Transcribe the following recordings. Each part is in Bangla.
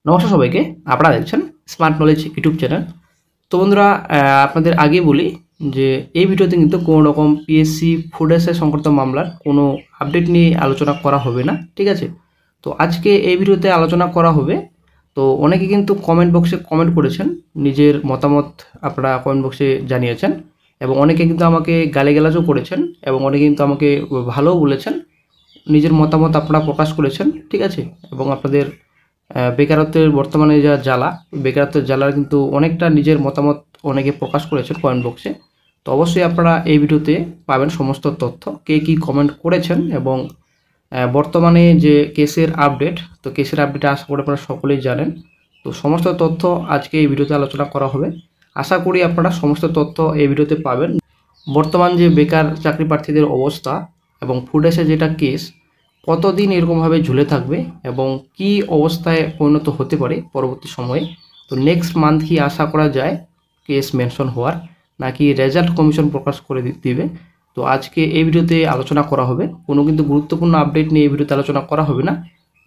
নমস্কার সবাইকে, আপনারা দেখছেন স্মার্ট নলেজ ইউটিউব চ্যানেল। তো বন্ধুরা, আপনাদের আগে বলি যে এই ভিডিওতে কিন্তু কোনো রকম পিএসসি ফুড এসআই সংক্রান্ত মামলার কোনো আপডেট নিয়ে আলোচনা করা হবে না, ঠিক আছে। তো আজকে এই ভিডিওতে আলোচনা করা হবে। তো অনেকে কিন্তু কমেন্ট বক্সে কমেন্ট করেছেন, নিজের মতামত আপনারা কমেন্ট বক্সে জানিয়েছেন, এবং অনেকে কিন্তু আমাকে গালিগালাজও করেছেন, এবং অনেকে কিন্তু আমাকে ভালোও বলেছেন। নিজের মতামত আপনারা প্রকাশ করেছেন, ঠিক আছে। এবং আপনাদের বেকারত্বের বর্তমানে যা জ্বালা, বেকারত্বের জ্বালার কিন্তু অনেকটা নিজের মতামত অনেকে প্রকাশ করেছেন কমেন্ট বক্সে। তো অবশ্যই আপনারা এই ভিডিওতে পাবেন সমস্ত তথ্য, কে কী কমেন্ট করেছেন, এবং বর্তমানে যে কেসের আপডেট, তো কেসের আপডেটে আশা করি আপনারা সকলেই জানেন। তো সমস্ত তথ্য আজকে এই ভিডিওতে আলোচনা করা হবে। আশা করি আপনারা সমস্ত তথ্য এই ভিডিওতে পাবেন। বর্তমান যে বেকার চাকরি প্রার্থীদের অবস্থা এবং ফুড এসে যেটা কেস, কতদিন এরকমভাবে ঝুলে থাকবে এবং কি অবস্থায় পরিণত হতে পারে পরবর্তী সময়ে। তো নেক্সট মান্থ কি আশা করা যায় কেস মেনশন হওয়ার, নাকি রেজাল্ট কমিশন প্রকাশ করে দিবে। তো আজকে এই ভিডিওতে আলোচনা করা হবে। কোনো কিন্তু গুরুত্বপূর্ণ আপডেট নিয়ে এই ভিডিওতে আলোচনা করা হবে না।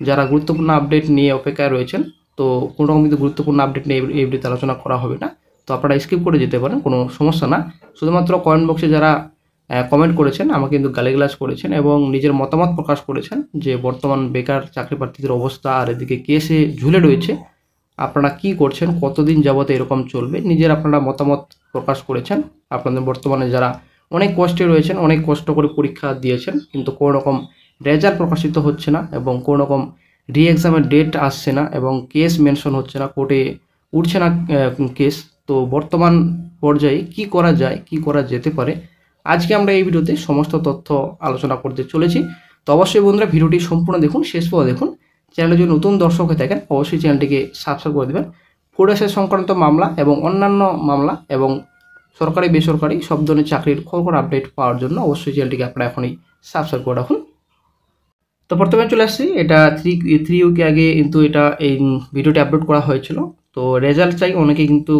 যারা গুরুত্বপূর্ণ আপডেট নিয়ে অপেক্ষায় রয়েছেন, তো কোনো রকম কিন্তু গুরুত্বপূর্ণ আপডেট নিয়ে এই ভিডিওতে আলোচনা করা হবে না। তো আপনারা স্কিপ করে যেতে পারেন, কোনো সমস্যা না। শুধুমাত্র কমেন্ট বক্সে যারা কমেন্ট করেছেন, আমাকে কিন্তু গালিগালাজ করেছেন এবং নিজের মতামত প্রকাশ করেছেন যে বর্তমান বেকার চাকরি প্রার্থীদের অবস্থা আর এদিকে কেসে ঝুলে রয়েছে, আপনারা কি করছেন, কতদিন যাবত এরকম চলবে, নিজের আপনারা মতামত প্রকাশ করেছেন। আপনাদের বর্তমানে যারা অনেক কষ্টে রয়েছেন, অনেক কষ্ট করে পরীক্ষা দিয়েছেন, কিন্তু কোনো রকম রেজাল্ট প্রকাশিত হচ্ছে না, এবং কোনো রকম রি এক্সামের ডেট আসছে না, এবং কেস মেনশন হচ্ছে না, কোর্টে উঠছে না কেস। তো বর্তমান পর্যায়ে কি করা যায়, কি করা যেতে পারে, আজকে আমরা এই ভিডিওতে সমস্ত তথ্য আলোচনা করতে চলেছি। তো অবশ্যই বন্ধুরা ভিডিওটি সম্পূর্ণ দেখুন, শেষ পর্যন্ত দেখুন। চ্যানেলে যদি নতুন দর্শক হয়ে থাকেন, অবশ্যই চ্যানেলটিকে সাবস্ক্রাইব করে দেবেন। ফুড এসআই সংক্রান্ত মামলা এবং অন্যান্য মামলা এবং সরকারি বেসরকারি সব ধরনের চাকরির খবর আপডেট পাওয়ার জন্য অবশ্যই চ্যানেলটিকে আপনারা এখনই সাবস্ক্রাইব করে রাখুন। তো প্রথমে চলে আসছি, এটা থ্রি উইক আগে কিন্তু এটা এই ভিডিওটি আপলোড করা হয়েছিল। তো রেজাল্ট চাই, অনেকে কিন্তু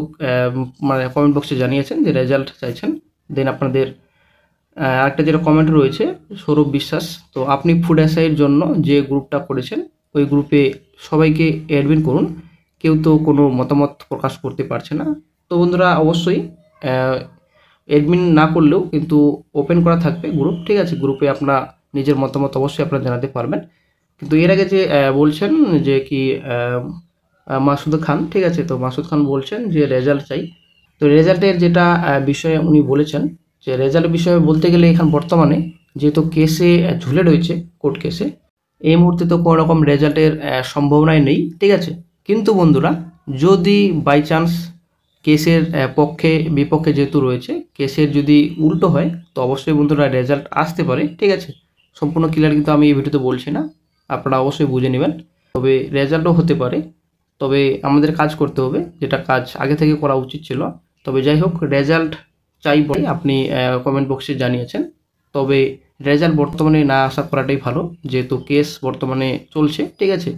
মানে কমেন্ট বক্সে জানিয়েছেন যে রেজাল্ট চাইছেন। দেন আপনাদের আরেকটা যেটা কমেন্ট রয়েছে, সৌরভ বিশ্বাস, তো আপনি ফুড এসআইয়ের জন্য যে গ্রুপটা করেছেন ওই গ্রুপে সবাইকে অ্যাডমিন করুন, কেউ তো কোনো মতামত প্রকাশ করতে পারছে না। তো বন্ধুরা অবশ্যই অ্যাডমিন না করলেও কিন্তু ওপেন করা থাকবে গ্রুপ, ঠিক আছে। গ্রুপে আপনারা নিজের মতামত অবশ্যই আপনারা জানাতে পারবেন। কিন্তু এর আগে যে বলছেন যে কি মাসুদ খান, ঠিক আছে, তো মাসুদ খান বলছেন যে রেজাল্ট চাই। তো রেজাল্টের যেটা বিষয়ে উনি বলেছেন, যে রেজাল্টের বিষয়ে বলতে গেলে এখানে বর্তমানে যেহেতু কেসে ঝুলে রয়েছে, কোর্ট কেসে, এই মুহূর্তে তো কোনো রকম রেজাল্টের সম্ভাবনাই নেই, ঠিক আছে। কিন্তু বন্ধুরা যদি বাই চান্স কেসের পক্ষে বিপক্ষে যেহেতু রয়েছে, কেসের যদি উল্টো হয়, তো অবশ্যই বন্ধুরা রেজাল্ট আসতে পারে, ঠিক আছে। সম্পূর্ণ ক্লিয়ার কিন্তু আমি এই ভিডিওতে বলছি না, আপনারা অবশ্যই বুঝে নেবেন। তবে রেজাল্টও হতে পারে, তবে আমাদের কাজ করতে হবে, যেটা কাজ আগে থেকে করা উচিত ছিল। তবে যাই হোক, রেজাল্ট চাই বলে আপনি কমেন্ট বক্সে জানিয়েছেন। তবে রেজাল্ট বর্তমানে না আশা করাটাই ভালো, যেহেতু কেস বর্তমানে চলছে, ঠিক আছে।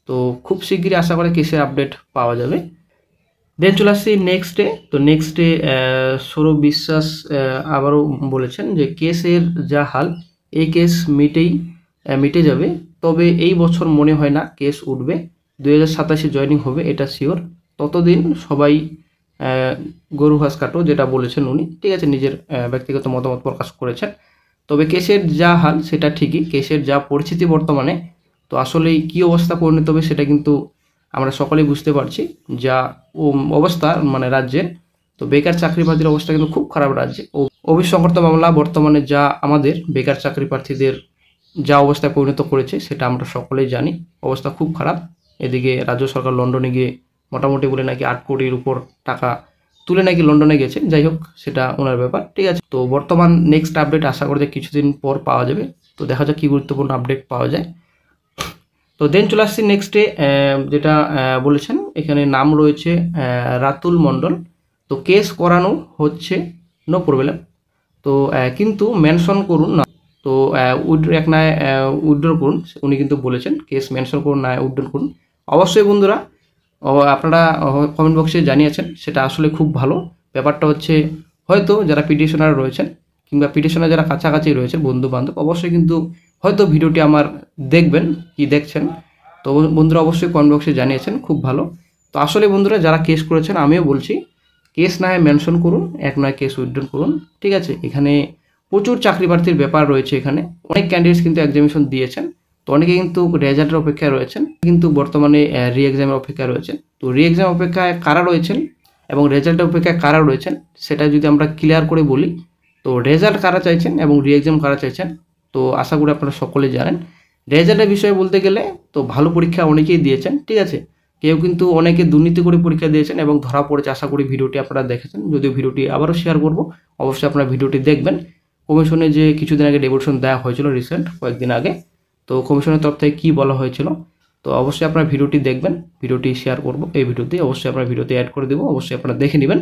তো খুব শীঘ্রই আশা করে কেসের আপডেট পাওয়া যাবে। দেন চলে আসছি নেক্সট ডে। তো নেক্সট ডে সৌরভ বিশ্বাস আবারও বলেছেন যে কেসের যা হাল, এই কেস মিটে যাবে, তবে এই বছর মনে হয় না কেস উঠবে। 2027 জয়েনিং হবে, এটা শিওর। ততদিন সবাই গরু ঘাস কাটো, যেটা বলেছেন উনি, ঠিক আছে, নিজের ব্যক্তিগত মতামত প্রকাশ করেছেন। তবে কেসের যা হাল সেটা ঠিকই, কেসের যা পরিস্থিতি বর্তমানে, তো আসলেই কী অবস্থা পরিণত হবে সেটা কিন্তু আমরা সকলেই বুঝতে পারছি। যা অবস্থা মানে রাজ্যের, তো বেকার চাকরি প্রার্থীর অবস্থা কিন্তু খুব খারাপ রাজ্যে। অভিসংক্রান্ত মামলা বর্তমানে যা আমাদের বেকার চাকরি প্রার্থীদের যা অবস্থায় পরিণত করেছে সেটা আমরা সকলেই জানি, অবস্থা খুব খারাপ। এদিকে রাজ্য সরকার লন্ডনে গিয়ে মোটামুটি বলে নাকি 8 কোটির উপর টাকা তুলে নাকি লন্ডনে গেছে, যাই হোক সেটা ওনার ব্যাপার, ঠিক আছে। তো বর্তমান নেক্সট আপডেট আশা করি যে কিছুদিন পর পাওয়া যাবে। তো দেখা যাক কী গুরুত্বপূর্ণ আপডেট পাওয়া যায়। তো দেন চলে আসছি নেক্সটে, যেটা বলেছেন এখানে নাম রয়েছে রাতুল মণ্ডল। তো কেস করানো হচ্ছে, নো প্রবলেম, তো কিন্তু মেনশন করুন না। তো উইথড্র করুন, উনি কিন্তু বলেছেন কেস মেনশন করুন না উইথড্র করুন। অবশ্যই বন্ধুরা আপনারা কমেন্ট বক্সে জানিয়েছেন, সেটা আসলে খুব ভালো। ব্যাপারটা হচ্ছে হয়তো যারা পিটিশনার রয়েছেন কিংবা পিটিশনার যারা কাছাকাছি রয়েছেন বন্ধু বান্ধব, অবশ্যই কিন্তু হয়তো ভিডিওটি আমার দেখবেন কি দেখছেন। তো বন্ধুরা অবশ্যই কমেন্ট বক্সে জানিয়েছেন, খুব ভালো। তো আসলে বন্ধুরা যারা কেস করেছেন, আমিও বলছি কেস না হয় মেনশন করুন, এক নয় কেস উইথড্র করুন, ঠিক আছে। এখানে প্রচুর চাকরি প্রার্থীর ব্যাপার রয়েছে, এখানে অনেক ক্যান্ডিডেটস কিন্তু এক্সামিনেশন দিয়েছেন, তো অনেকে কিন্তু রেজাল্টের অপেক্ষায় রয়েছেন, কিন্তু বর্তমানে রি এক্সামের অপেক্ষায় রয়েছেন। তো রি এক্সাম অপেক্ষায় কারা রয়েছেন এবং রেজাল্টের অপেক্ষায় কারা রয়েছেন সেটা যদি আমরা ক্লিয়ার করে বলি, তো রেজাল্ট কারা চাইছেন এবং রি এক্সাম কারা চাইছেন, তো আশা করি আপনারা সকলে জানেন। রেজাল্টের বিষয়ে বলতে গেলে তো ভালো পরীক্ষা অনেকেই দিয়েছেন, ঠিক আছে। কেউ কিন্তু অনেকে দুর্নীতি করে পরীক্ষা দিয়েছেন এবং ধরা পড়েছে। আশা করি ভিডিওটি আপনারা দেখেছেন, যদিও ভিডিওটি আবারও শেয়ার করব, অবশ্যই আপনারা ভিডিওটি দেখবেন। কমিশনে যে কিছুদিন আগে ডেপুটেশন দেওয়া হয়েছিল, রিসেন্ট কয়েকদিন আগে, তো কমিশনের তরফ থেকে কী বলা হয়েছিল, তো অবশ্যই আপনারা ভিডিওটি দেখবেন, ভিডিওটি শেয়ার করব এই ভিডিওতে, অবশ্যই আপনারা ভিডিওতে অ্যাড করে দেবো, অবশ্যই আপনারা দেখে নেবেন।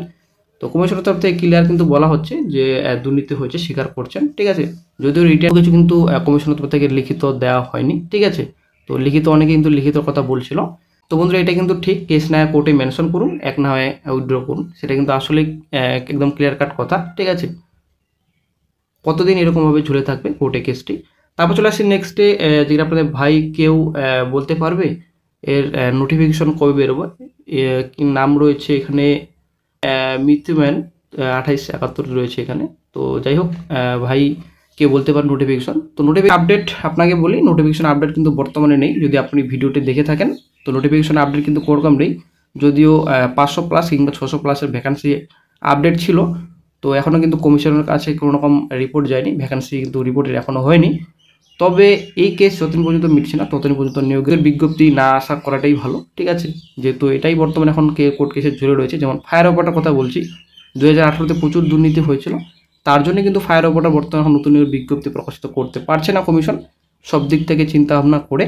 তো কমিশনের তরফ থেকে ক্লিয়ার কিন্তু বলা হচ্ছে যে দুর্নীতি হয়েছে, স্বীকার করছেন, ঠিক আছে। যদিও রিটার্ন কিছু কিন্তু কমিশনের তরফ থেকে লিখিত দেওয়া হয়নি, ঠিক আছে। তো লিখিত অনেকে কিন্তু লিখিত কথা বলছিল। তো বন্ধুরা এটা কিন্তু ঠিক, কেস না কোর্টে মেনশন করুন, এক না হয় উইথড্র করুন, সেটা কিন্তু আসলে একদম ক্লিয়ার কাট কথা, ঠিক আছে। কতদিন এরকমভাবে ঝুলে থাকবে কোর্টে কেসটি। তারপর চলে আসছি নেক্সটে, যেটা আপনাদের ভাই কেউ বলতে পারবে এর নোটিফিকেশন কবে বেরোবে। কি নাম রয়েছে এখানে, মিথুম্যান 2871 রয়েছে এখানে। তো যাই হোক, ভাই কে বলতে পারেন নোটিফিকেশন। তো নোটিফিকেশন আপডেট আপনাকে বলি, নোটিফিকেশন আপডেট কিন্তু বর্তমানে নেই। যদি আপনি ভিডিওটি দেখে থাকেন, তো নোটিফিকেশন আপডেট কিন্তু কোনোরকম নেই। যদিও 500+ কিংবা 600+ ভ্যাকান্সি আপডেট ছিল, তো এখনও কিন্তু কমিশনের কাছে কোনো রকম রিপোর্ট যায়নি, ভ্যাকান্সি কিন্তু রিপোর্টের এখনও হয়নি। তবে এই কেস যতদিন পর্যন্ত মিটছে না, ততদিন পর্যন্ত নিয়োগের বিজ্ঞপ্তি না আশা করাটাই ভালো, ঠিক আছে। যেহেতু এটাই বর্তমানে এখন কোর্ট কেসে ঝুলে রয়েছে। যেমন ফায়ার অপারেটর কথা বলছি, 2018-তে প্রচুর দুর্নীতি হয়েছিল, তার জন্য কিন্তু ফায়ার অপারেটর বর্তমানে এখন নতুন নিয়োগের বিজ্ঞপ্তি প্রকাশিত করতে পারছে না কমিশন। সব দিক থেকে চিন্তা ভাবনা করে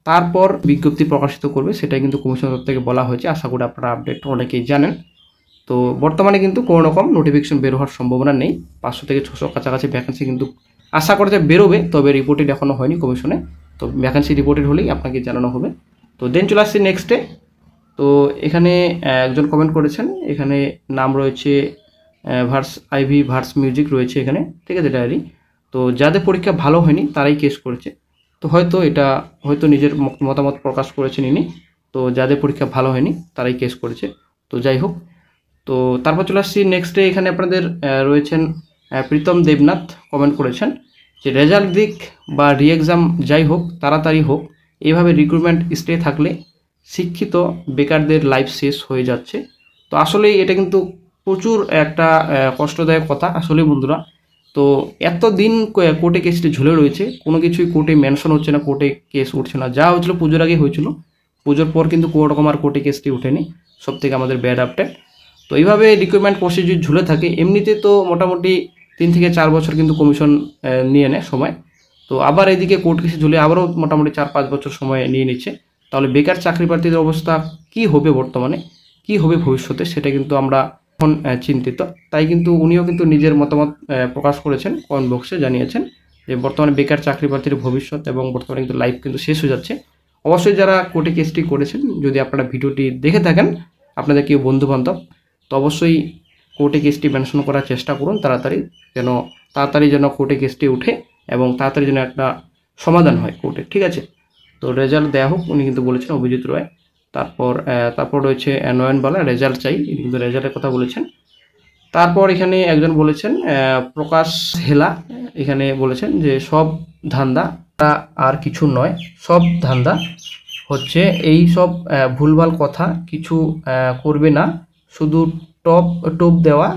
তারপর বিজ্ঞপ্তি প্রকাশিত করবে, সেটাই কিন্তু কমিশনের তরফ থেকে বলা হয়েছে। আশা করি আপনারা আপডেট অনেকেই জানেন। তো বর্তমানে কিন্তু কোনো রকম নোটিফিকেশন বের হওয়ার সম্ভাবনা নেই। 500 থেকে 600 কাছাকাছি ভ্যাকেন্সি কিন্তু আশা করা যায় বেরোবে, তবে রিপোর্টেড এখনও হয়নি কমিশনে। তো ভ্যাকেন্সি রিপোর্টেড হলেই আপনাকে জানানো হবে। তো দেন চলে আসছি নেক্সটে। তো এখানে একজন কমেন্ট করেছেন, এখানে নাম রয়েছে ভার্স আইভি ভার্স মিউজিক রয়েছে এখানে, ঠিক আছে, ডায়েরি। তো যাদের পরীক্ষা ভালো হয়নি তারাই কেস করেছে। তো হয়তো নিজের মতামত প্রকাশ করেছেন ইনি। তো যাদের পরীক্ষা ভালো হয়নি তারাই কেস করেছে। তো যাই হোক, তো তারপর চলে আসছি নেক্সটে। এখানে আপনাদের রয়েছেন প্রীতম দেবনাথ, কমেন্ট করেছেন যে রেজাল্ট দিক বা রি এক্সাম যাই হোক, তাড়াতাড়ি হোক, এভাবে রিক্রুটমেন্ট স্টে থাকলে শিক্ষিত বেকারদের লাইফ শেষ হয়ে যাচ্ছে। তো আসলেই এটা কিন্তু প্রচুর একটা কষ্টদায়ক কথা আসলে বন্ধুরা। তো এতদিন কোর্টে কেসটি ঝুলে রয়েছে, কোনো কিছুই কোর্টে মেনশন হচ্ছে না, কোর্টে কেস উঠছে না। যা হয়েছিল পুজোর আগে হয়েছিল, পুজোর পর কিন্তু কোনো রকম আর কোর্টে কেসটি উঠেনি, সব থেকে আমাদের ব্যাড আপডেট। তো এইভাবে রিক্রুটমেন্ট প্রসিডিউর ঝুলে থাকে। এমনিতে তো মোটামুটি 3 থেকে 4 বছর কিন্তু কমিশন নিয়ে নেয় সময়। তো আবার এদিকে কোর্ট কেসে ঝুলে আবারও মোটামুটি 4-5 বছর সময় নিয়ে নিচ্ছে। তাহলে বেকার চাকরি প্রার্থীদের অবস্থা কি হবে বর্তমানে, কি হবে ভবিষ্যতে, সেটা কিন্তু আমরা এখন চিন্তিত। তাই কিন্তু উনিও কিন্তু নিজের মতামত প্রকাশ করেছেন, কমেন্ট বক্সে জানিয়েছেন যে বর্তমানে বেকার চাকরি প্রার্থীর ভবিষ্যৎ এবং বর্তমানে কিন্তু লাইফ কিন্তু শেষ হয়ে যাচ্ছে। অবশ্যই যারা কোর্টে কেসটি করেছেন, যদি আপনারা ভিডিওটি দেখে থাকেন, আপনাদের কেউ বন্ধুবান্ধব, তো অবশ্যই কোর্টে কেসটি মেনশন করার চেষ্টা করুন তাড়াতাড়ি যেন কোর্টে কেসটি উঠে এবং তাড়াতাড়ি যেন একটা সমাধান হয় কোর্টে, ঠিক আছে। তো রেজাল্ট দেওয়া হোক, উনি কিন্তু বলেছেন অভিজিৎ রয়। তারপর রয়েছে নয়নবালা, রেজাল্ট চাই, ইনি কিন্তু রেজাল্টের কথা বলেছেন। তারপর এখানে একজন বলেছেন প্রকাশ হেলা, এখানে বলেছেন যে সব ধান্দা আর কিছু নয়, সব ধান্দা হচ্ছে এই সব ভুলভাল কথা, কিছু করবে না, শুধু টোপ দেওয়া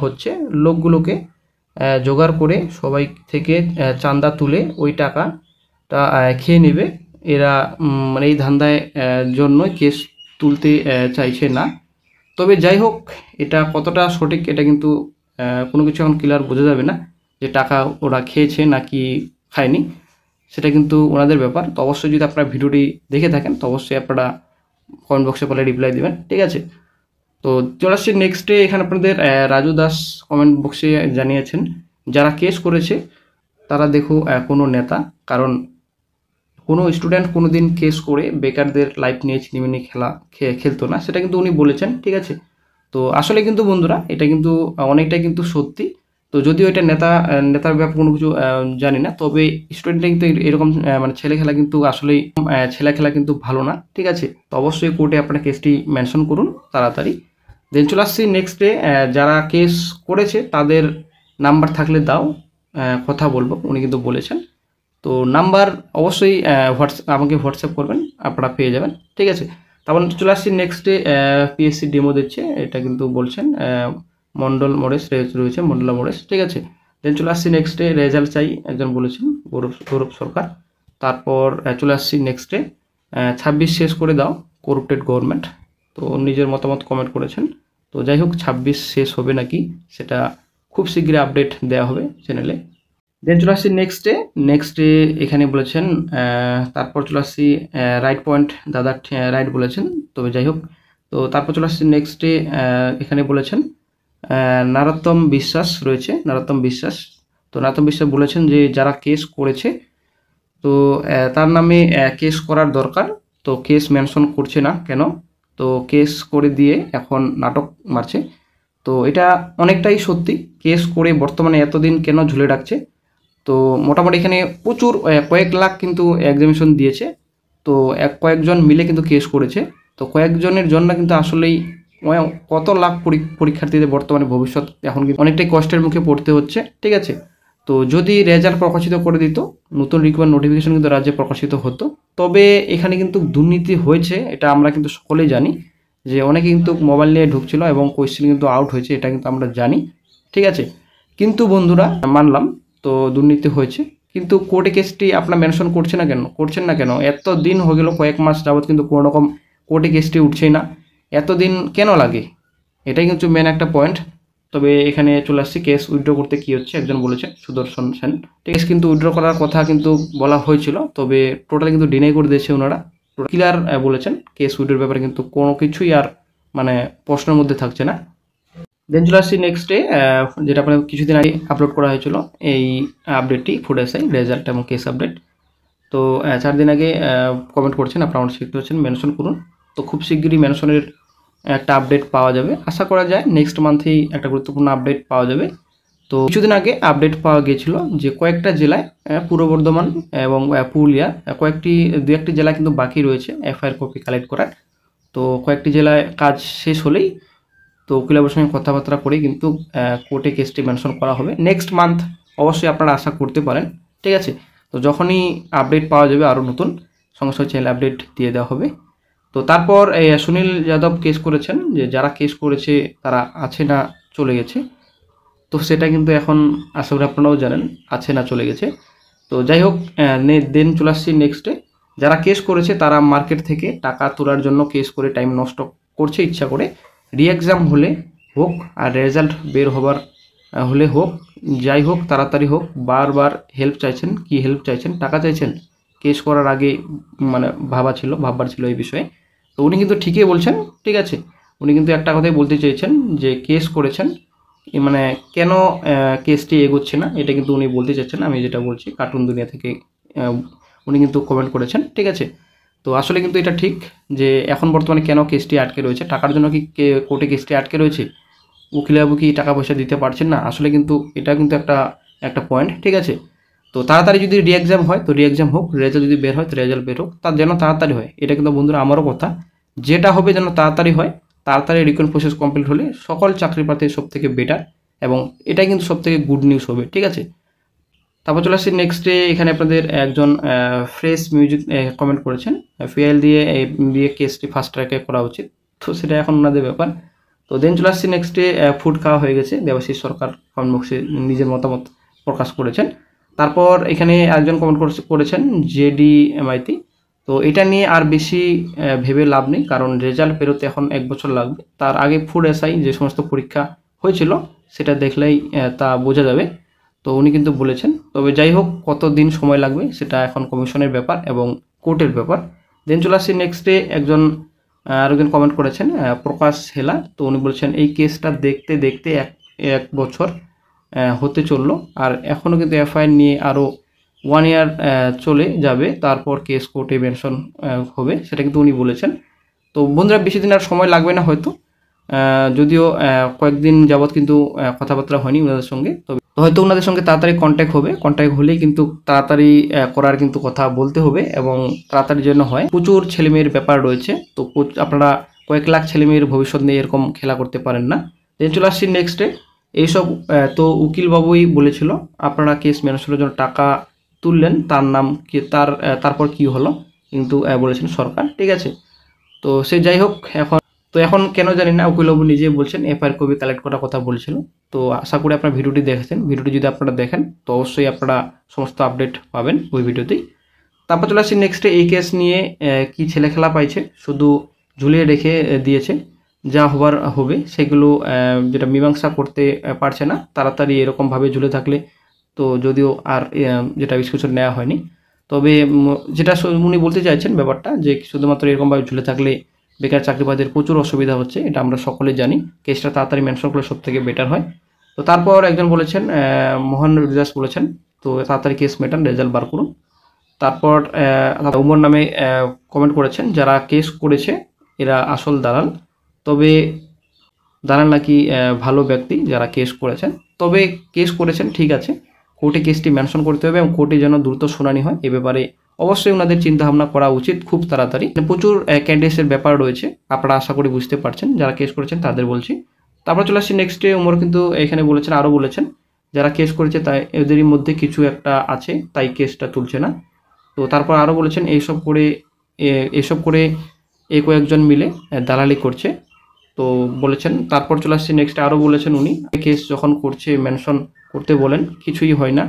হচ্ছে লোকগুলোকে, জোগাড় করে সবাই থেকে চাঁদা তুলে ওই টাকাটা খেয়ে নেবে এরা। মানে এই ধান্দায় জন্য কেস তুলতে চাইছে না। তবে যাই হোক, এটা কতটা সঠিক এটা কিন্তু কোনো কিছু এখন ক্লিয়ার বোঝা যাবে না, যে টাকা ওরা খেয়েছে নাকি খায়নি, সেটা কিন্তু ওনাদের ব্যাপার। তো অবশ্যই যদি আপনারা ভিডিওটি দেখে থাকেন, তো অবশ্যই আপনারা কমেন্ট বক্সে বলে রিপ্লাই দেবেন, ঠিক আছে। তো চলে আসছি নেক্সটে। এখানে আপনাদের রাজু দাস কমেন্ট বক্সে জানিয়েছেন যারা কেস করেছে তারা দেখো কোনো নেতা, কারণ কোনো স্টুডেন্ট কোনো দিন কেস করে বেকারদের লাইফ নিয়ে ছিনিমিনি খেলতো না, সেটা কিন্তু উনি বলেছেন, ঠিক আছে। তো আসলে কিন্তু বন্ধুরা এটা কিন্তু অনেকটাই কিন্তু সত্যি, তো যদিও এটা নেতার ব্যাপারে কোনো কিছু জানি না, তবে স্টুডেন্টরা কিন্তু এরকম মানে ছেলে খেলা কিন্তু আসলেই ছেলে খেলা কিন্তু ভালো না, ঠিক আছে। তো অবশ্যই কোর্টে আপনার কেসটি মেনশন করুন তাড়াতাড়ি। দেন চলে আসছি নেক্সট ডে, যারা কেস করেছে তাদের নাম্বার থাকলে দাও, কথা বলবো, উনি কিন্তু বলেছেন। তো নাম্বার অবশ্যই আমাকে হোয়াটসঅ্যাপ করবেন, আপনারা পেয়ে যাবেন, ঠিক আছে। তারপর চলে আসছি নেক্সট ডে, পিএসসি ডেমো দিচ্ছে, এটা কিন্তু বলছেন মন্ডল মোড়েস রয়েছে, মন্ডলা মোড়েস, ঠিক আছে। দেন চলে আসছি নেক্সট ডে, রেজাল্ট চাই একজন বলেছেন, গৌরব সরকার। তারপর চলে আসছি নেক্সট ডে, 26 শেষ করে দাও, করপ্টেড গভর্নমেন্ট। তো নিজের মতামত কমেন্ট করেছেন। তো যাই হোক 26 শেষ হবে নাকি সেটা খুব শীঘ্রই আপডেট দেওয়া হবে চ্যানেলে। দেন চলে আসছি নেক্সট ডে এখানে বলেছেন, তারপর চলে আসছি রাইট পয়েন্ট দাদা রাইট বলেছেন, তবে যাই হোক। তো তারপর চলে আসছি নেক্সট ডে, এখানে বলেছেন নারোত্তম বিশ্বাস রয়েছে, নারোত্তম বিশ্বাস। তো নারোত্তম বিশ্বাস বলেছেন যে যারা কেস করেছে তো তার নামে কেস করার দরকার, তো কেস মেনশন করছে না কেন, তো কেস করে দিয়ে এখন নাটক মারছে। তো এটা অনেকটাই সত্যি, কেস করে বর্তমানে এতদিন কেন ঝুলে রাখছে। তো মোটামুটি এখানে প্রচুর কয়েক লাখ কিন্তু এক্সামিনেশন দিয়েছে, তো কয়েকজন মিলে কিন্তু কেস করেছে। তো কয়েকজনের জন্য কিন্তু আসলেই কত লাখ পরীক্ষার্থীদের বর্তমানে ভবিষ্যৎ এখন কিন্তু অনেকটাই কষ্টের মুখে পড়তে হচ্ছে, ঠিক আছে। তো যদি রেজাল্ট প্রকাশিত করে দিত, নতুন রিক্রুটমেন্ট নোটিফিকেশন কিন্তু রাজ্যে প্রকাশিত হতো, তবে এখানে কিন্তু দুর্নীতি হয়েছে, এটা আমরা কিন্তু সকলেই জানি, যে অনেকে কিন্তু মোবাইল নিয়ে ঢুকছিল এবং কোয়েশ্চেন কিন্তু আউট হয়েছে, এটা কিন্তু আমরা জানি, ঠিক আছে। কিন্তু বন্ধুরা মানলাম তো দুর্নীতি হয়েছে, কিন্তু কোর্টে কেসটি আপনার মেনশন করছেন না কেন, এত দিন হয়ে গেল, কয়েক মাস যাবৎ কিন্তু কোনো রকম কোর্টে কেসটি উঠছেই না, এতদিন কেন লাগে, এটাই কিন্তু মেন একটা পয়েন্ট। তবে এখানে চলে আসছি কেস উইথড্র করতে কি হচ্ছে, একজন বলেছে সুদর্শন সেন, কেস কিন্তু উইথড্র করার কথা কিন্তু বলা হয়েছিল, তবে টোটাল কিন্তু ডিনাই করে দিয়েছে ওনারা, ক্লিয়ার বলেছেন কেস উইথড্রর ব্যাপারে কিন্তু কোনো কিছুই আর মানে প্রশ্নের মধ্যে থাকছে না। দেন চলে আসছি নেক্সট ডে, যেটা আপনার কিছুদিন আগে আপলোড করা হয়েছিল, এই আপডেটটি ফুড এসআই রেজাল্ট এবং কেস আপডেট। তো 4 দিন আগে কমেন্ট করছেন, আপনারা অনেক শিখতে পারছেন, মেনশন করুন। তো খুব শিগগিরই মেনশনের একটা আপডেট পাওয়া যাবে, আশা করা যায় নেক্সট মান্থেই একটা গুরুত্বপূর্ণ আপডেট পাওয়া যাবে। তো কিছুদিন আগে আপডেট পাওয়া গিয়েছিল যে কয়েকটা জেলায়, পূর্ব বর্ধমান এবং পুরুলিয়া, দু একটি জেলায় কিন্তু বাকি রয়েছে এফআইআর কপি কালেক্ট করার। তো কয়েকটি জেলায় কাজ শেষ হলেই তো উকিলের সঙ্গে কথাবার্তা করে কিন্তু কোর্টে কেসটি মেনশন করা হবে নেক্সট মান্থ, অবশ্যই আপনারা আশা করতে পারেন, ঠিক আছে। তো যখনই আপডেট পাওয়া যাবে আরও নতুন, সঙ্গে সঙ্গে চ্যানেল আপডেট দিয়ে দেওয়া হবে। তো তারপর সুনীল যাদব কেস করেছেন, যে যারা কেস করেছে তারা আছে না চলে গেছে, তো সেটা কিন্তু এখন আশা করি আপনারাও জানেন আছে না চলে গেছে। তো যাই হোক, দেন চলে আসছি নেক্সটে, যারা কেস করেছে তারা মার্কেট থেকে টাকা তোলার জন্য কেস করে টাইম নষ্ট করছে ইচ্ছা করে, রিএক্সাম হলে হোক আর রেজাল্ট বের হবার হলে হোক, যাই হোক তাড়াতাড়ি হোক, বারবার হেল্প চাইছেন, কি হেল্প চাইছেন, টাকা চাইছেন, কেস করার আগে মানে ভাববার ছিল এই বিষয়ে। তো উনি কিন্তু ঠিকই বলছেন, ঠিক আছে, উনি কিন্তু একটা কথাই বলতে চেয়েছেন যে কেস করেছেন মানে কেন কেসটি এগোচ্ছে না, এটা কিন্তু উনি বলতে চাচ্ছেন, আমি যেটা বলছি কার্টুন দুনিয়া থেকে উনি কিন্তু কমেন্ট করেছেন, ঠিক আছে। তো আসলে কিন্তু এটা ঠিক যে এখন বর্তমানে কেন কেসটি আটকে রয়েছে, টাকার জন্য কি কোর্টে কেসটি আটকে রয়েছে, উকিলবাবু কি টাকা পয়সা দিতে পারছেন না, আসলে কিন্তু এটা কিন্তু একটা পয়েন্ট, ঠিক আছে। তো তাড়াতাড়ি যদি রিএক্সাম হয় তো রিএক্সাম হোক, রেজাল্ট যদি বের হয় তো রেজাল্ট বের হোক, তার যেন তাড়াতাড়ি হয়, এটা কিন্তু বন্ধুরা আমারও কথা, যেটা হবে যেন তাড়াতাড়ি হয়, তাড়াতাড়ি রিক্রুটমেন্ট প্রসেস কমপ্লিট হলে সকল চাকরি প্রার্থীর সব থেকে বেটার, এবং এটাই কিন্তু সব থেকে গুড নিউজ হবে, ঠিক আছে। তারপর চলে আসছি নেক্সটে, এখানে আপনাদের একজন ফ্রেশ মিউজিক কমেন্ট করেছেন, ফিএল দিয়ে কেসটি ফাস্ট ট্র্যাকে করা উচিত, তো সেটা এখন ওনাদের ব্যাপার। তো দেন চলে আসছি নেক্সটে, ফুড খাওয়া হয়ে গেছে, দেবাশিস সরকার কমেন্ট বক্সে নিজের মতামত প্রকাশ করেছেন। তারপর এখানে একজন কমেন্ট করেছেন জেডি মাইতি, তো এটা নিয়ে আর বেশি ভেবে লাভ নেই, কারণ রেজাল্ট বেরোতে এখন 1 বছর লাগবে, তার আগে ফুড এসআই যে সমস্ত পরীক্ষা হয়েছিল সেটা দেখলেই তা বোঝা যাবে, তো উনি কিন্তু বলেছেন। তবে যাই হোক কত দিন সময় লাগবে সেটা এখন কমিশনের ব্যাপার এবং কোর্টের ব্যাপার। দেন চলে আসছি নেক্সটে, আরেকজন কমেন্ট করেছেন প্রকাশ হেলা, তো উনি বলছেন এই কেসটা দেখতে দেখতে এক বছর হতে চললো, আর এখনও কিন্তু এফআইআর নিয়ে আরও 1 ইয়ার চলে যাবে, তারপর কেস কোর্টে মেনশন হবে, সেটা কিন্তু উনি বলেছেন। তো বন্ধুরা বেশি দিন আর সময় লাগবে না হয়তো, যদিও কয়েকদিন যাবৎ কিন্তু কথাবার্তা হয়নি ওনাদের সঙ্গে, তবে হয়তো ওনাদের সঙ্গে তাড়াতাড়ি কন্ট্যাক্ট হবে। কন্ট্যাক্ট হলেই কিন্তু তাড়াতাড়ি করার কিন্তু কথা বলতে হবে এবং তাড়াতাড়ি জন্য হয়। প্রচুর ছেলেমেয়ের ব্যাপার রয়েছে, তো আপনারা কয়েক লাখ ছেলেমেয়ের ভবিষ্যৎ নিয়ে এরকম খেলা করতে পারেন না। দেন চলে আসছি নেক্সটে। এইসব তো উকিলবাবুই বলেছিল আপনারা কেস ম্যানেজমেন্টের জন্য টাকা তুললেন, তার নাম কি, তারপর কি হলো কিন্তু বলেছেন সরকার, ঠিক আছে। তো সে যাই হোক, এখন কেন জানি না উকিলবাবু নিজে বলছেন এফআইআর কপি কালেক্ট করার কথা বলছিল। তো আশা করি আপনারা ভিডিওটি দেখেছেন। ভিডিওটি যদি আপনারা দেখেন তো অবশ্যই আপনারা সমস্ত আপডেট পাবেন ওই ভিডিওতেই। তারপর চলে আসছি নেক্সটে। এই কেস নিয়ে কি ছেলে খেলা পাইছে, শুধু ঝুলিয়ে রেখে দিয়েছে, যা হবার হবে সেগুলো যেটা মীমাংসা করতে পারছে না তাড়াতাড়ি এরকমভাবে ঝুলে থাকলে। তো যদিও আর যেটা ডিসকাশন নেওয়া হয়নি, তবে যেটা উনি বলতে চাইছেন ব্যাপারটা যে শুধুমাত্র এরকমভাবে ঝুলে থাকলে বেকার চাকরিবাদের প্রচুর অসুবিধা হচ্ছে, এটা আমরা সকলে জানি। কেসটা তাড়াতাড়ি মেনশন করলে সব থেকে বেটার হয়। তো তারপর একজন বলেছেন, মোহন রিজাস বলেছেন, তো তাড়াতাড়ি কেস মেটান, রেজাল্ট বার করুন। তারপর উমর নামে কমেন্ট করেছেন, যারা কেস করেছে এরা আসল দালাল, তবে দালাল নাকি ভালো ব্যক্তি যারা কেস করেছেন। তবে কেস করেছেন ঠিক আছে, কোর্টে কেসটি মেনশন করতে হবে এবং কোর্টে যেন দ্রুত শুনানি হয়, এ ব্যাপারে অবশ্যই ওনাদের চিন্তাভাবনা করা উচিত খুব তাড়াতাড়ি। প্রচুর ক্যান্ডিডেটসের ব্যাপার রয়েছে, আপনারা আশা করি বুঝতে পারছেন, যারা কেস করেছেন তাদের বলছি। তারপর চলে আসছি নেক্সটে। উমর কিন্তু এখানে বলেছেন, আরও বলেছেন যারা কেস করেছে তাই এদেরই মধ্যে কিছু একটা আছে, তাই কেসটা তুলছে না। তো তারপর আরও বলেছেন এইসব করে কয়েকজন মিলে দালালি করছে, তো বলেছেন। তারপর চলে আসছে নেক্সট, আরও বলেছেন উনি কেস যখন করছে মেনশন করতে বলেন, কিছুই হয় না।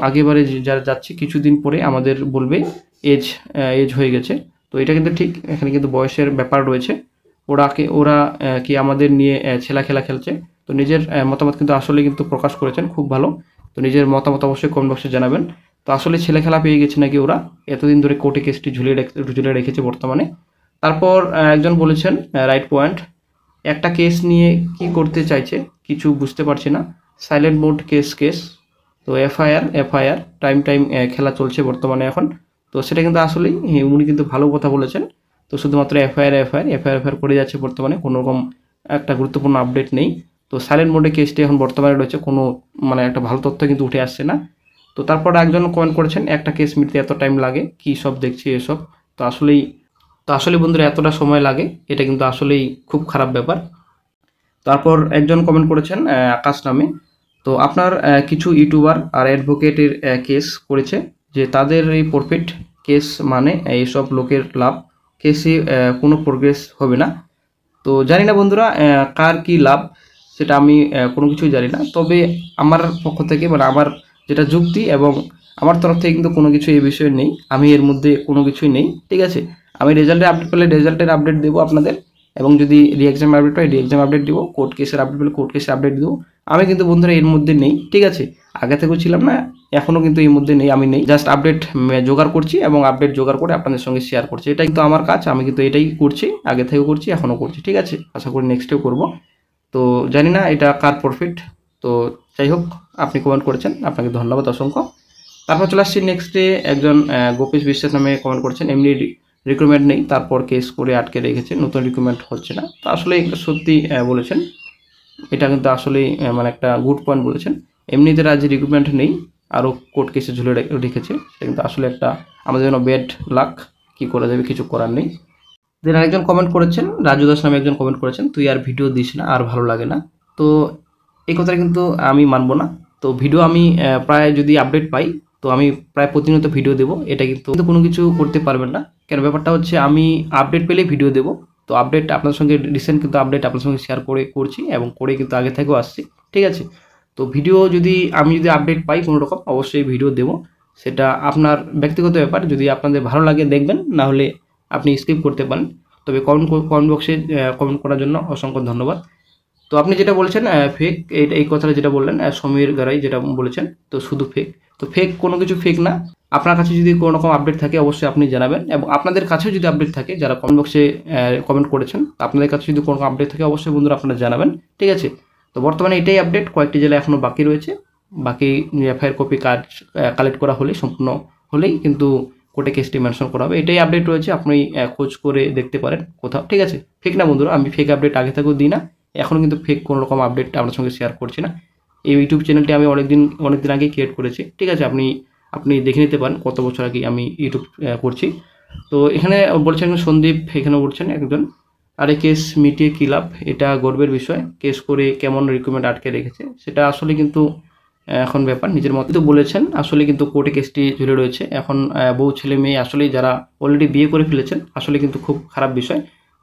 আগেবারে যারা যাচ্ছে কিছুদিন পরে আমাদের বলবে এজ হয়ে গেছে। তো এটা কিন্তু ঠিক, এখানে কিন্তু বয়সের ব্যাপার রয়েছে। ওরা কি আমাদের নিয়ে ছেলা খেলা খেলছে। তো নিজের মতামত কিন্তু আসলে কিন্তু প্রকাশ করেছেন, খুব ভালো। তো নিজের মতামত অবশ্যই কমেন্ট বক্সে জানাবেন। তো আসলে ছেলে খেলা পেয়ে গেছে নাকি ওরা, এতদিন ধরে কোর্টে কেসটি ঝুলিয়ে রেখেছে বর্তমানে। তারপর একজন বলেছেন, রাইট পয়েন্ট, একটা কেস নিয়ে কি করতে চাইছে কিছু বুঝতে পারছি না, সাইলেন্ট মোড কেস। তো এফআইআর টাইম খেলা চলছে বর্তমানে এখন। তো সেটা কিন্তু আসলেই উনি কিন্তু ভালো কথা বলেছেন। তো শুধুমাত্র এফআইআর করে যাচ্ছে বর্তমানে, কোনো রকম একটা গুরুত্বপূর্ণ আপডেট নেই। তো সাইলেন্ট মোডে কেসটি এখন বর্তমানে রয়েছে, কোনো একটা ভালো তথ্য কিন্তু উঠে আসছে না। তো তারপর একজন কমেন্ট করেছেন, একটা কেস মিটতে এত টাইম লাগে, কী সব দেখছি এসব। তো আসলে বন্ধুরা এতটা সময় লাগে, এটা কিন্তু আসলেই খুব খারাপ ব্যাপার। তারপর একজন কমেন্ট করেছেন আকাশ নামে, তো আপনার কিছু ইউটিউবার আর অ্যাডভোকেটের কেস করেছে যে তাদের এই প্রফিট কেস, মানে এইসব লোকের লাভ, কেসে কোনো প্রোগ্রেস হবে না। তো জানি না বন্ধুরা কার কি লাভ, সেটা আমি কোনো কিছুই জানি না। তবে আমার পক্ষ থেকে আমার যেটা যুক্তি এবং আমার তরফ থেকে কিন্তু কোনো কিছু এই বিষয়ে নেই, আমি এর মধ্যে কোনো কিছুই নেই, ঠিক আছে। আমি রেজাল্টের আপডেট পেলে রেজাল্টের আপডেট দেবো আপনাদের, এবং যদি রি-এক্সাম আপডেট হয় রি-এক্সাম আপডেট দিব, কোর্ট কেসের আপডেট পেলে কোর্ট কেসের আপডেট দেবো। আমি কিন্তু বন্ধুরা এর মধ্যে নেই, ঠিক আছে। আগে থেকেও ছিলাম না, এখনও কিন্তু এর মধ্যে নেই, আমি নেই। জাস্ট আপডেট জোগাড় করছি এবং আপডেট জোগাড় করে আপনাদের সঙ্গে শেয়ার করছি, এটা কিন্তু আমার কাজ। আমি কিন্তু এটাই করছি, আগে থেকেও করছি, এখনও করছি, ঠিক আছে। আশা করি নেক্সটেও করব। তো জানি না এটা কার প্রফিট, তো যাই হোক, আপনি কমেন্ট করেছেন, আপনাকে ধন্যবাদ অসংখ্য। তারপর চলে আসছি নেক্সটে। একজন গোপেশ বিশ্বাস নামে কমেন্ট করেছেন, এমনি রিক্রুটমেন্ট নেই, তারপর কেস করে আটকে রেখেছে, নতুন রিক্রুটমেন্ট হচ্ছে না। তো আসলে এটা সত্যি বলেছেন, এটা কিন্তু আসলেই একটা গুড পয়েন্ট বলেছেন। এমনিতে রাজ্যে রিক্রুটমেন্ট নেই, আরও কোর্ট কেসে ঝুলে রেখেছে, সেটা কিন্তু আসলে একটা আমাদের জন্য ব্যাড লাক, কী করা যাবে, কিছু করার নেই। দেন আরেকজন কমেন্ট করেছেন, রাজু দাস নামে একজন কমেন্ট করেছেন, তুই আর ভিডিও দিস না, আর ভালো লাগে না। তো এই কথাটা কিন্তু আমি মানবো না। তো ভিডিও আমি প্রায় যদি আপডেট পাই, তো আমি প্রায় প্রতিনিয়ত ভিডিও দেবো, এটা কিন্তু কোনো কিছু করতে পারবেন না। কেন, ব্যাপারটা হচ্ছে আমি আপডেট পেলেই ভিডিও দেবো। তো আপডেট আপনার সঙ্গে রিসেন্ট কিন্তু আপডেট আপনার সঙ্গে শেয়ার করছি এবং করে কিন্তু আগে থেকেও আসছি, ঠিক আছে। তো ভিডিও আমি যদি আপডেট পাই কোনো রকম, অবশ্যই ভিডিও দেবো, সেটা আপনার ব্যক্তিগত ব্যাপার। যদি আপনাদের ভালো লাগে দেখবেন, না হলে আপনি স্কিপ করতে পারেন। তবে কমেন্ট বক্সে কমেন্ট করার জন্য অসংখ্য ধন্যবাদ। তো আপনি যেটা বলছেন ফেক, এই কথাটা যেটা বললেন সমীর গারাই যেটা বলেছেন, তো শুধু ফেক, তো ফেক কোনো কিছু ফেক না। আপনার কাছে যদি কোনো রকম আপডেট থাকে অবশ্যই আপনি জানাবেন, এবং আপনাদের কাছেও যদি আপডেট থাকে, যারা কমেন্ট বক্সে কমেন্ট করেছেন, আপনাদের কাছে যদি কোনো আপডেট থাকে অবশ্যই বন্ধুরা আপনারা জানাবেন, ঠিক আছে। তো বর্তমানে এটাই আপডেট, কয়েকটি জেলা এখনও বাকি রয়েছে, বাকি এফআইআর কপি কালেক্ট করা হলেই সম্পূর্ণ হলেই কিন্তু কোর্টে কেসটি মেনশন করা হবে। এটাই আপডেট রয়েছে, আপনি খোঁজ করে দেখতে পারেন কোথাও, ঠিক আছে। ফেক না বন্ধুরা, আমি ফেক আপডেট আগে থেকেও দিই না, এখনও কিন্তু ফেক কোনো রকম আপডেট আপনার সঙ্গে শেয়ার করছি না। এই ইউটিউব চ্যানেলটি আমি অনেকদিন আগে ক্রিয়েট করেছি, ঠিক আছে। আপনি দেখে নিতে পারেন কত বছর আগে আমি ইউটিউব করছি। তো এখানে বলছেন সন্দীপ, এখানে বলছেন একজন, আরে কেস মিটিয়ে কী লাভ, এটা গর্বের বিষয়, কেস করে কেমন রিকমেন্ড আটকে রেখেছে সেটা আসলে কিন্তু এখন ব্যাপার, নিজের মতো তো বলেছেন। আসলে কিন্তু কোর্টে কেসটি ঝুলে রয়েছে এখন, বউ ছেলে মেয়ে আসলেই যারা অলরেডি বিয়ে করে ফেলেছেন, আসলে কিন্তু খুব খারাপ বিষয়।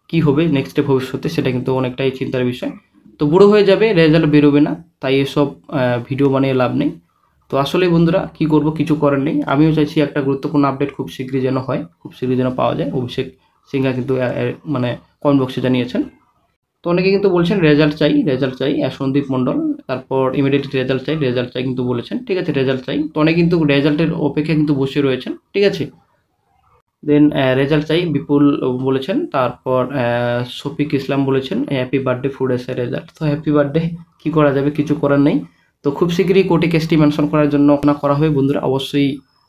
কি হবে নেক্সটে ভবিষ্যতে সেটা কিন্তু অনেকটাই চিন্তার বিষয়। তো বুড়ো হয়ে যাবে, রেজাল্ট বেরোবে না, তাই এসব ভিডিও বানিয়ে লাভ নেই। তো আসলে বন্ধুরা কি করব, কিছু করার নেই। আমিও চাইছি একটা গুরুত্বপূর্ণ আপডেট খুব শীঘ্রই যেন হয়, খুব শীঘ্রই যেন পাওয়া যায়। অভিষেক সিংহা কিন্তু মানে কমেন্ট বক্সে জানিয়েছেন। তো অনেকে কিন্তু বলছেন রেজাল্ট চাই, সন্দীপ মণ্ডল, তারপর ইমিডিয়েট রেজাল্ট চাই কিন্তু বলেছেন, ঠিক আছে, রেজাল্ট চাই। তো অনেকে কিন্তু রেজাল্টের অপেক্ষায় কিন্তু বসে রয়েছেন, ঠিক আছে। দেন রেজাল্ট চাই বিপুল বলেছেন, তারপর শফিক ইসলাম বলেছেন হ্যাপি বার্থডে ফুড এসে রেজাল্ট। তো হ্যাপি বার্থডে, কী করা যাবে, কিছু করার নেই। তো খুব শীঘ্রই কোর্টে কেসটি মেনশন করার জন্য করা হবে বন্ধুরা। অবশ্যই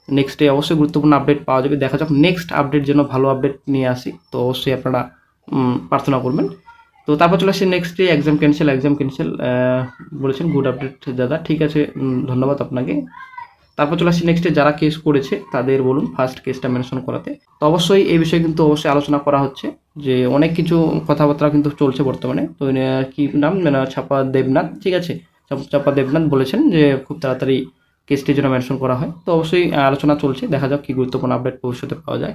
নেক্সটে অবশ্যই গুরুত্বপূর্ণ আপডেট পাওয়া যাবে। দেখা যাক নেক্সট আপডেট যেন ভালো আপডেট নিয়ে আসি, তো অবশ্যই আপনারা প্রার্থনা করবেন। তো তারপর চলে আসছে নেক্সট এক্সাম ক্যান্সেল বলেছেন, গুড আপডেট দাদা, ঠিক আছে, ধন্যবাদ আপনাকে। তারপর চলে আসছি নেক্সটে যারা কেস করেছে তাদের বলুন ফার্স্ট কেসটা মেনশন করাতে। তো অবশ্যই এই বিষয়ে কিন্তু অবশ্যই আলোচনা করা হচ্ছে, যে অনেক কিছু কথাবার্তা কিন্তু চলছে বর্তমানে। তো কি নাম ছাপা দেবনাথ, ঠিক আছে, চাপা দেবনাথ বলেছেন যে খুব তাড়াতাড়ি কেসটি যেন মেনশন করা হয়। তো অবশ্যই আলোচনা চলছে, দেখা যাক কি গুরুত্বপূর্ণ আপডেট ভবিষ্যতে পাওয়া যায়।